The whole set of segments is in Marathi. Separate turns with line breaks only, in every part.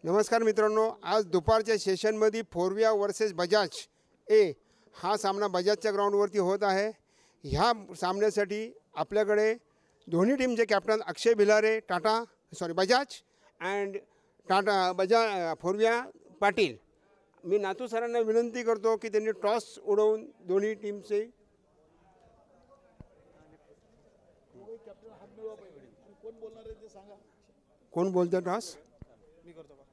नमस्कार मित्रांनो, आज दुपारच्या सेशनमध्ये फोरविया वर्सेस बजाज ए हा सामना बजाजच्या ग्राउंडवरती होत आहे। ह्या सामन्यासाठी आपल्याकडे दोन्ही टीमचे captain Akshay Bhilare Bajaj and Forvia Patil. मी नातू सरांना विनंती करतो की त्यांनी टॉस उडवून दोन्ही टीमचे कोण बोलतं टॉस
मी करतो का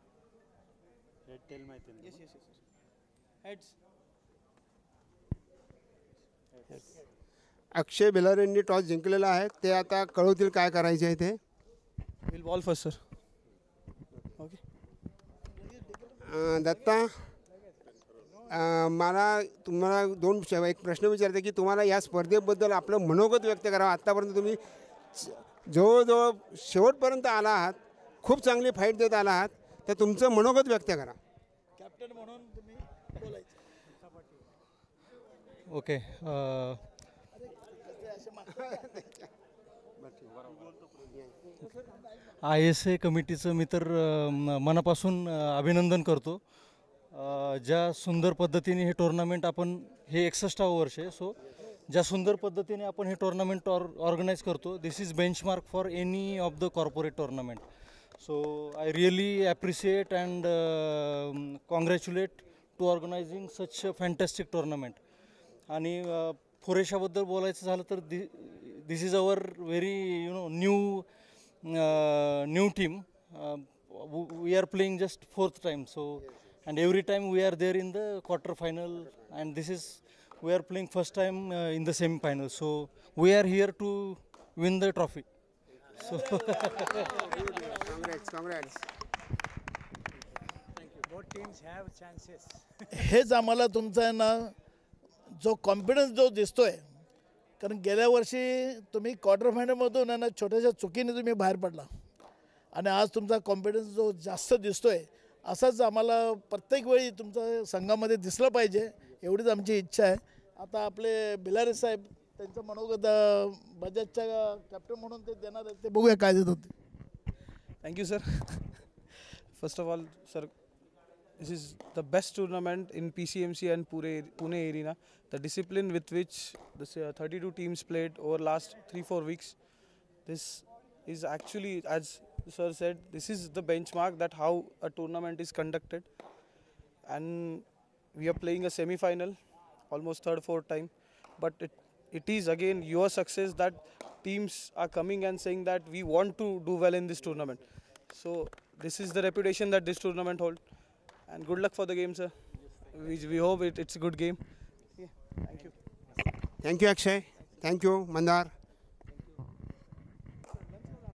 हेड टेल माहिती आहे yes yes yes heads
Akshay भिलारेंनी टॉस जिंकलेला आहे। ते आता कळवतील काय करायचे आहे ते।
Will ball first sir okay
Datta मला तुम्हाला एक प्रश्न विचारते की तुम्हाला या स्पर्धेबद्दल आपलं मनोगत व्यक्त करावं। आत्तापर्यंत तुम्ही जवळजवळ शेवटपर्यंत आला आहात, खूप चांगली फाईट देत आला आहात, तर तुमचं मनोगत व्यक्त करा।
कॅप्टन म्हणून तुम्ही बोलायचं
ओके ISA कमिटीचं मी तर मनापासून अभिनंदन करतो। ज्या सुंदर पद्धतीने हे टुर्नामेंट आपण हे 61वे वर्ष आहे, सो ज्या सुंदर पद्धतीने आपण हे टुर्नामेंट ऑर्गनाईज करतो, this is benchmark for any of the corporate tournament. So I really appreciate and congratulate to organising such fantastic tournament. आणि फोरेशाबद्दल बोलायचं झालं तर this is our very new team. We are playing just 4th time, so and every time we are there in the quarter final, and this is we are playing first time in the semi final, so we are here to win the trophy. So
congrats
thank you. Both teams have chances. हेच आम्हाला तुमचा ना जो कॉन्फिडन्स जो दिसतोय, कारण गेल्या वर्षी तुम्ही क्वार्टर फायनलमधून ना छोट्याशा चुकीने तुम्ही बाहेर पडला, आणि आज तुमचा कॉन्फिडन्स जो जास्त दिसतोय असंच आम्हाला प्रत्येक वेळी तुमच्या संघामध्ये दिसलं पाहिजे, एवढीच आमची इच्छा आहे। आता आपले भिलारे साहेब त्यांचं मनोगत बजाजच्या कॅप्टन म्हणून ते देणार आहेत, ते बघूया काय देत होते।
thank you sir. First of all sir, this is the best tournament in PCMC and Pune arena. The discipline with which the 32 teams played over last 3-4 weeks, this is actually, as sir said, this is the benchmark that how a tournament is conducted, and we are playing a semi-final almost 3rd 4th time, but it is again your success that teams are coming and saying that we want to do well in this tournament. So this is the reputation that this tournament hold, and good luck for the game sir. We hope it's a good game. Yeah, thank you
Akshay, thank you Mandar.